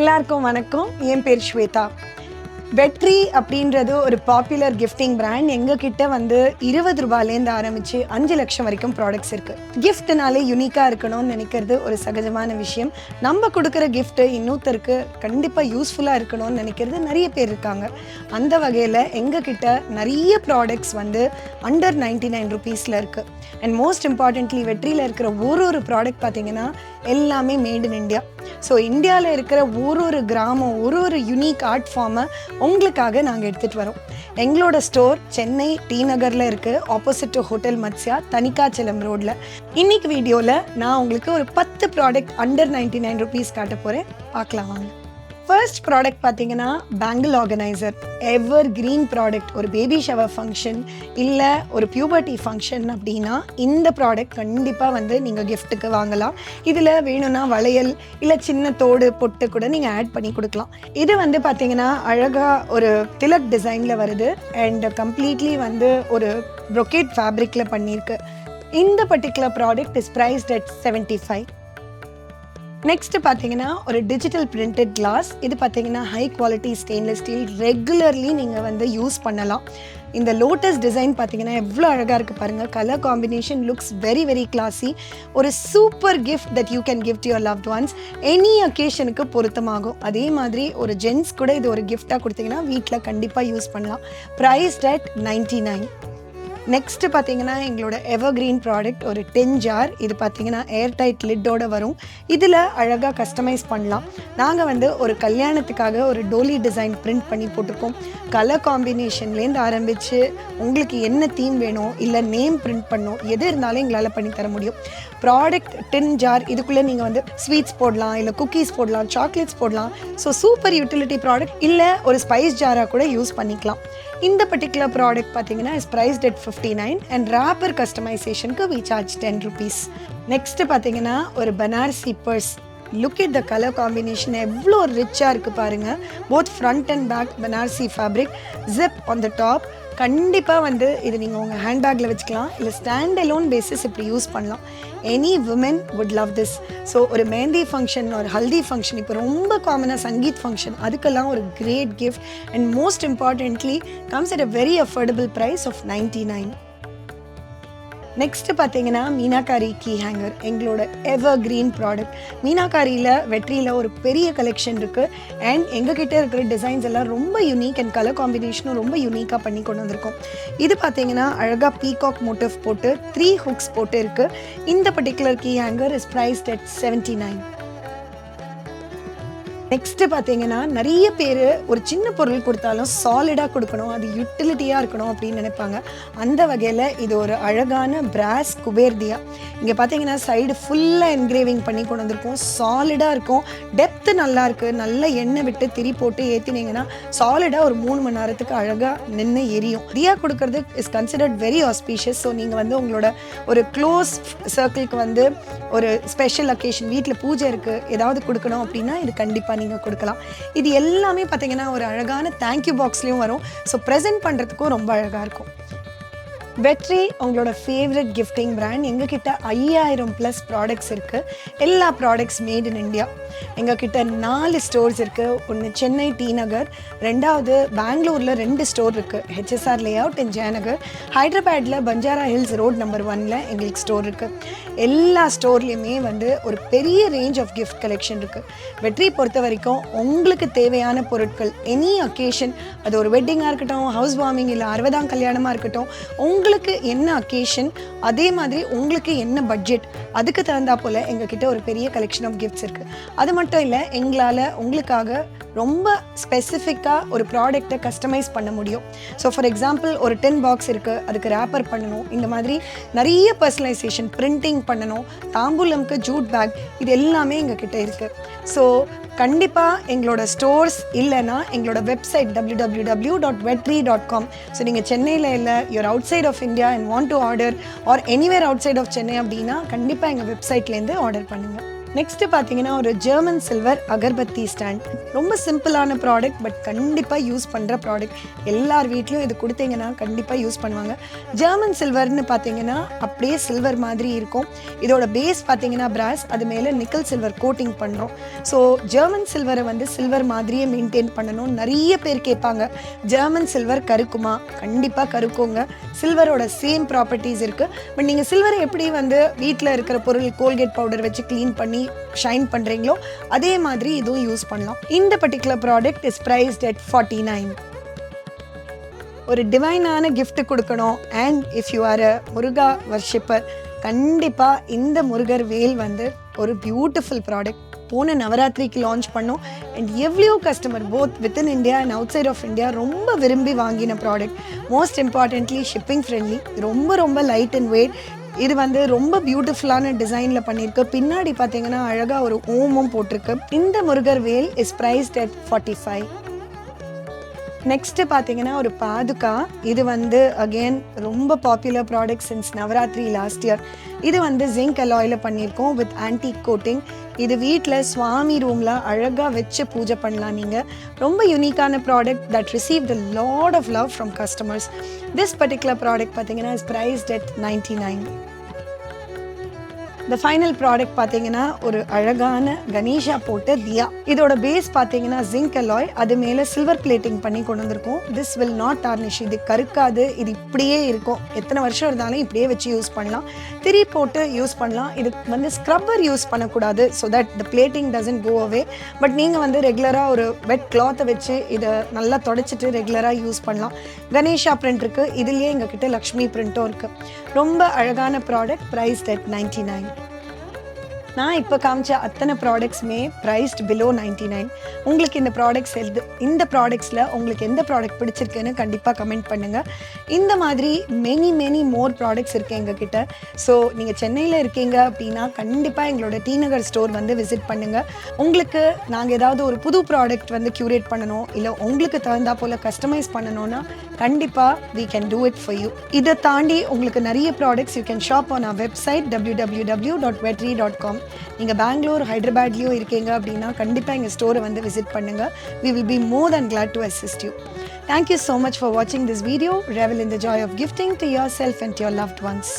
எல்லாருக்கும் வணக்கம். என் பேர் ஸ்வேதா. வெற்றி அப்படின்றது ஒரு பாப்புலர் கிஃப்டிங் பிராண்ட். எங்ககிட்ட வந்து 20 ரூபாயிலேருந்து ஆரம்பித்து 5 லட்சம் வரைக்கும் ப்ராடக்ட்ஸ் இருக்குது. கிஃப்ட்னாலே யூனிக்காக இருக்கணும்னு நினைக்கிறது ஒரு சகஜமான விஷயம். நம்ம கொடுக்குற கிஃப்ட்டு இன்னொருத்தருக்கு கண்டிப்பாக யூஸ்ஃபுல்லாக இருக்கணும்னு நினைக்கிறது நிறைய பேர் இருக்காங்க. அந்த வகையில் எங்ககிட்ட நிறைய ப்ராடக்ட்ஸ் வந்து அண்டர் 99 ருபீஸில் இருக்குது. அண்ட் மோஸ்ட் இம்பார்ட்டன்ட்லி வெற்றியில் இருக்கிற ஒரு ப்ராடக்ட் பார்த்திங்கன்னா எல்லாமே மேட் இன் இண்டியா. ஸோ இந்தியாவில் இருக்கிற ஒரு கிராமம் ஒரு யூனிக் ஆர்ட் ஃபார்மை உங்களுக்காக நாங்கள் எடுத்துகிட்டு வரோம். எங்களோட ஸ்டோர் சென்னை டி நகரில் இருக்குது, opposite to hotel Matsya, Thanikachalam ரோடில். இன்றைக்கி வீடியோவில் நான் உங்களுக்கு ஒரு 10 ப்ராடக்ட் அண்டர் 99 ருபீஸ் காட்ட போகிறேன். பார்க்கலாம் வாங்க. ஃபர்ஸ்ட் ப்ராடக்ட் பார்த்தீங்கன்னா பேங்கிள் ஆர்கனைசர். எவர் கிரீன் ப்ராடக்ட். ஒரு பேபி ஷவர் ஃபங்க்ஷன் இல்லை ஒரு பியூபர்ட்டி ஃபங்க்ஷன் அப்படின்னா இந்த ப்ராடக்ட் கண்டிப்பாக வந்து நீங்கள் கிஃப்ட்டுக்கு வாங்கலாம். இதில் வேணும்னா வளையல் இல்லை சின்ன தோடு பொட்டு கூட நீங்கள் ஆட் பண்ணி கொடுக்கலாம். இது வந்து பார்த்தீங்கன்னா அழகாக ஒரு திலக் டிசைனில் வருது அண்ட் கம்ப்ளீட்லி வந்து ஒரு ப்ரொக்கேட் ஃபேப்ரிக்கில் பண்ணியிருக்கு. இந்த particular product is priced at 75. Next பார்த்தீங்கன்னா ஒரு டிஜிட்டல் பிரிண்டட் கிளாஸ். இது பார்த்தீங்கன்னா high quality stainless steel. Regularly நீங்கள் வந்து யூஸ் பண்ணலாம். இந்த லோட்டஸ் டிசைன் பார்த்தீங்கன்னா எவ்வளோ அழகாக இருக்குது பாருங்கள். Colour combination looks very very classy. ஒரு super gift that you can gift your loved ones. Any அக்கேஷனுக்கு பொருத்தமாகும். அதே மாதிரி ஒரு ஜென்ஸ் கூட இது ஒரு கிஃப்டாக கொடுத்தீங்கன்னா வீட்டில் கண்டிப்பாக யூஸ் பண்ணலாம். Prized at 99. நெக்ஸ்ட்டு பார்த்தீங்கன்னா எங்களோட எவர் கிரீன் ப்ராடக்ட் ஒரு 10 ஜார். இது பார்த்தீங்கன்னா ஏர் டைட் லிட்டோடு வரும். இதில் அழகாக கஸ்டமைஸ் பண்ணலாம். நாங்கள் வந்து ஒரு கல்யாணத்துக்காக ஒரு டோலி டிசைன் பிரிண்ட் பண்ணி போட்டிருக்கோம். கலர் காம்பினேஷன்லேருந்து ஆரம்பித்து உங்களுக்கு என்ன தீம் வேணும் இல்லை நேம் பிரிண்ட் பண்ணணும் எது இருந்தாலும் எங்களால் பண்ணி தர முடியும். Product 10 jar. இதுக்குள்ளே நீங்கள் வந்து ஸ்வீட்ஸ் போடலாம், இல்லை குக்கீஸ் போடலாம், சாக்லேட்ஸ் போடலாம். So super utility product. இல்லை ஒரு ஸ்பைஸ் ஜாராக கூட யூஸ் பண்ணிக்கலாம். இந்த பர்டிகுலர் ப்ராடக்ட் பார்த்தீங்கன்னா is priced at 59 and wrapper கஸ்டமைசேஷனுக்கு வி சார்ஜ் 10 ருபீஸ். நெக்ஸ்ட்டு பார்த்தீங்கன்னா ஒரு Banarasi purse. Look it the colour combination எவ்வளோ ரிச்சாக இருக்குது பாருங்கள். Both front and back Banarasi fabric, zip on the top. கண்டிப்பாக வந்து இது நீங்கள் உங்கள் ஹேண்ட்பேக்கில் வச்சுக்கலாம், இல்லை ஸ்டாண்ட் அலோன் பேசிஸ் இப்படி யூஸ் பண்ணலாம். Any women would love this. So ஒரு மெஹந்தி ஃபங்க்ஷன், ஒரு ஹல்தி ஃபங்க்ஷன், இப்போ ரொம்ப காமனாக சங்கீத் ஃபங்க்ஷன், அதுக்கெல்லாம் ஒரு great gift. And most importantly comes at a very affordable price of 99. Next பார்த்தீங்கன்னா மீனாக்காரி கீ ஹேங்கர். எங்களோட எவர் கிரீன் ப்ராடக்ட். மீனாக்காரியில் வெற்றியில் ஒரு பெரிய கலெக்ஷன் இருக்குது. அண்ட் எங்ககிட்ட இருக்கிற டிசைன்ஸ் எல்லாம் ரொம்ப யூனிக் அண்ட் கலர் காம்பினேஷனும் ரொம்ப யூனிக்காக பண்ணி கொண்டு வந்திருக்கோம். இது பார்த்தீங்கன்னா அழகாக பீகாக் மோட்டிவ் போட்டு 3 ஹுக்ஸ் போட்டு இருக்குது. இந்த particular key hanger is priced at 79. Next பார்த்தீங்கன்னா நிறைய பேர் ஒரு சின்ன பொருள் கொடுத்தாலும் சாலிடாக கொடுக்கணும், அது யூட்டிலிட்டியாக இருக்கணும் அப்படின்னு நினைப்பாங்க. அந்த வகையில் இது ஒரு அழகான பிராஸ் குபேர்தியா. இங்கே பார்த்தீங்கன்னா சைடு ஃபுல்லாக என்கிரேவிங் பண்ணி கொண்டு வந்திருக்கோம். சாலிடாக இருக்கும், டெப்த்து நல்லா இருக்குது. நல்ல எண்ணெய் விட்டு திரி போட்டு ஏற்றினீங்கன்னா சாலிடாக ஒரு 3 மணி நேரத்துக்கு அழகாக நின்று எரியும். தியா கொடுக்கறது is considered very auspicious. So நீங்கள் வந்து உங்களோட ஒரு க்ளோஸ் சர்க்கிளுக்கு வந்து ஒரு ஸ்பெஷல் அக்கேஷன், வீட்டில் பூஜை இருக்குது, ஏதாவது கொடுக்கணும் அப்படின்னா இது கண்டிப்பாக நீங்கள் கொடுக்கலாம். இது எல்லாமே பார்த்தீங்கன்னா ஒரு அழகான தேங்க்யூ பாக்ஸ்லேயும் வரும். ஸோ ப்ரெசென்ட் பண்ணுறதுக்கும் ரொம்ப அழகாக இருக்கும். வெற்றி உங்களோட ஃபேவரட் கிஃப்டிங் பிராண்ட். எங்ககிட்ட 5000+ ப்ராடக்ட்ஸ் இருக்குது. எல்லா ப்ராடக்ட்ஸ் மேட் இன் இண்டியா. எங்ககிட்ட 4 ஸ்டோர்ஸ் இருக்குது. ஒன்று சென்னை டி நகர், ரெண்டாவது பெங்களூரில் 2 ஸ்டோர் இருக்குது, HSR லேஅவுட் இன் ஜெயநகர். ஹைதராபாத்தில் பஞ்சாரா ஹில்ஸ் ரோட் நம்பர் 1ல் எங்களுக்கு ஸ்டோர் இருக்குது. எல்லா ஸ்டோர்லேயுமே வந்து ஒரு பெரிய ரேஞ்ச் ஆஃப் கிஃப்ட் கலெக்ஷன் இருக்குது. வெற்றி பொறுத்த வரைக்கும் உங்களுக்கு தேவையான பொருட்கள் எனி அக்கேஷன், அது ஒரு வெட்டிங்காக இருக்கட்டும், ஹவுஸ் வார்மிங், இல்லை 60ஆம் கல்யாணமாக இருக்கட்டும், உங்களுக்கு என்ன அக்கேஷன், அதே மாதிரி உங்களுக்கு என்ன பட்ஜெட், அதுக்கு தகுந்தா போல் எங்ககிட்ட ஒரு பெரிய கலெக்ஷன் ஆஃப் கிஃப்ட்ஸ் இருக்குது. அது மட்டும் இல்லை, எங்களால் உங்களுக்காக ரொம்ப ஸ்பெசிஃபிக்காக ஒரு ப்ராடக்டை கஸ்டமைஸ் பண்ண முடியும். ஸோ ஃபார் எக்ஸாம்பிள் ஒரு 10 பாக்ஸ் இருக்குது, அதுக்கு ரேப்பர் பண்ணணும், இந்த மாதிரி நிறைய பர்சனலைசேஷன், பிரிண்டிங் பண்ணணும், தாம்பூலம்க்கு ஜூட் பேக், இது எல்லாமே எங்ககிட்ட இருக்குது. ஸோ கண்டிப்பாக எங்களோட ஸ்டோர்ஸ் இல்லைன்னா எங்களோட வெப்சைட் www.vetri.com. ஸோ நீங்கள் சென்னையில் இல்லை, you're outside of India and want to order or anywhere outside of Chennai அப்படின்னா கண்டிப்பாக எங்கள் வெப்சைட்லேருந்து ஆர்டர் பண்ணுங்கள். நெக்ஸ்ட்டு பார்த்தீங்கன்னா ஒரு ஜெர்மன் சில்வர் அகர்பத்தி ஸ்டாண்ட். ரொம்ப சிம்பிளான ப்ராடக்ட், பட் கண்டிப்பாக யூஸ் பண்ணுற ப்ராடக்ட். எல்லார் வீட்லேயும் இது கொடுத்தீங்கன்னா கண்டிப்பாக யூஸ் பண்ணுவாங்க. ஜெர்மன் சில்வர்னு பார்த்தீங்கன்னா அப்படியே சில்வர் மாதிரி இருக்கும். இதோட பேஸ் பார்த்தீங்கன்னா பிராஸ், அது மேலே நிக்கல் சில்வர் கோட்டிங் பண்ணுறோம். ஸோ ஜெர்மன் சில்வரை வந்து சில்வர் மாதிரியே மெயின்டைன் பண்ணணும். நிறைய பேர் கேட்பாங்க, ஜெர்மன் சில்வர் கருக்குமா? கண்டிப்பாக கருக்குங்க. சில்வரோட சேம் ப்ராப்பர்ட்டிஸ் இருக்குது. பட் நீங்கள் சில்வரை எப்படி வந்து வீட்டில் இருக்கிற பொருள் கோல்கேட் பவுடர் வச்சு க்ளீன் பண்ணி ஷைன் பண்ணுறீங்களோ அதே மாதிரி இதுவும் யூஸ் பண்ணலாம். இந்த particular product is priced at 49. ஒரு டிவைனான gift கொடுக்கணும் and if you are a Muruga worshipper, கண்டிப்பாக இந்த முருகர் வேல் வந்து ஒரு பியூட்டிஃபுல் ப்ராடக்ட். போன நவராத்திரிக்கு லான்ச் பண்ணோம் அண்ட் எவ்வளோ customer both within India and outside of India ரொம்ப விரும்பி வாங்கின product. Most importantly shipping friendly, ரொம்ப ரொம்ப லைட் அண்ட் வெயிட். இது வந்து ரொம்ப பியூட்டிஃபுல்லான டிசைனில் பண்ணியிருக்கு. பின்னாடி பார்த்தீங்கன்னா அழகாக ஒரு ஓமும் போட்டிருக்கு. இந்த Murugar vel is priced at 45. Next பார்த்தீங்கன்னா ஒரு பாதுகா. இது வந்து அகெயின் ரொம்ப popular product since Navratri last year. இது வந்து ஜிங்க் அலாயில் பண்ணியிருக்கோம் வித் ஆன்டிக் கோட்டிங். இது வீட்டில் சுவாமி ரூமில் அழகாக வச்சு பூஜை பண்ணலாம் நீங்கள். ரொம்ப யூனிக்கான product that receive the lot of love from customers. This particular product பார்த்தீங்கன்னா இஸ் ப்ரைஸ்ட் அட் 99. இந்த ஃபைனல் ப்ராடக்ட் பார்த்தீங்கன்னா ஒரு அழகான கணேஷா போட்ட தியா. இதோட பேஸ் பார்த்தீங்கன்னா ஜிங்க் அலாய், அது மேலே சில்வர் பிளேட்டிங் பண்ணி கொண்டு வந்திருக்கும். திஸ் வில் நாட் டார்னிஷ், இது கருக்காது, இது இப்படியே இருக்கும். எத்தனை வருஷம் இருந்தாலும் இப்படியே வச்சு யூஸ் பண்ணலாம். திரி போட்டு யூஸ் பண்ணலாம். இது வந்து ஸ்க்ரப்பர் யூஸ் பண்ணக்கூடாது so that the plating doesn't go away. But நீங்கள் வந்து ரெகுலராக ஒரு வெட் கிளாத்தை வச்சு இதை நல்லா தொடச்சிட்டு ரெகுலராக யூஸ் பண்ணலாம். கணேஷா பிரிண்ட் இருக்குது, இதுலேயே எங்ககிட்ட லக்ஷ்மி பிரிண்ட்டும் இருக்குது. ரொம்ப அழகான ப்ராடக்ட், ப்ரைஸ்ட் அட் 99. நான் இப்போ காமிச்ச அத்தனை ப்ராடக்ட்ஸுமே ப்ரைஸ்ட் பிலோ 99. உங்களுக்கு இந்த ப்ராடக்ட்ஸில் உங்களுக்கு எந்த ப்ராடக்ட் பிடிச்சிருக்குன்னு கண்டிப்பாக கமெண்ட் பண்ணுங்கள். இந்த மாதிரி மெனி மோர் ப்ராடக்ட்ஸ் இருக்குது எங்ககிட்ட. ஸோ நீங்கள் சென்னையில் இருக்கீங்க அப்படின்னா கண்டிப்பாக எங்களோட டி நகர் ஸ்டோர் வந்து விசிட் பண்ணுங்கள். உங்களுக்கு நாங்கள் ஏதாவது ஒரு புது ப்ராடக்ட் வந்து க்யூரேட் பண்ணணும், இல்லை உங்களுக்கு தகுந்தா போல் கஸ்டமைஸ் பண்ணணும்னா கண்டிப்பாக we can do it for you. இதை தாண்டி உங்களுக்கு நிறைய products you can shop on our website www.vetri.com. நீங்கள் பெங்களூர் ஹைதராபாத்லேயோ இருக்கீங்க அப்படின்னா கண்டிப்பாக எங்கள் ஸ்டோரை வந்து விசிட் பண்ணுங்கள். We will be more than glad to assist you. Thank you so much for watching this video. Revel in the joy of gifting to yourself and to your loved ones.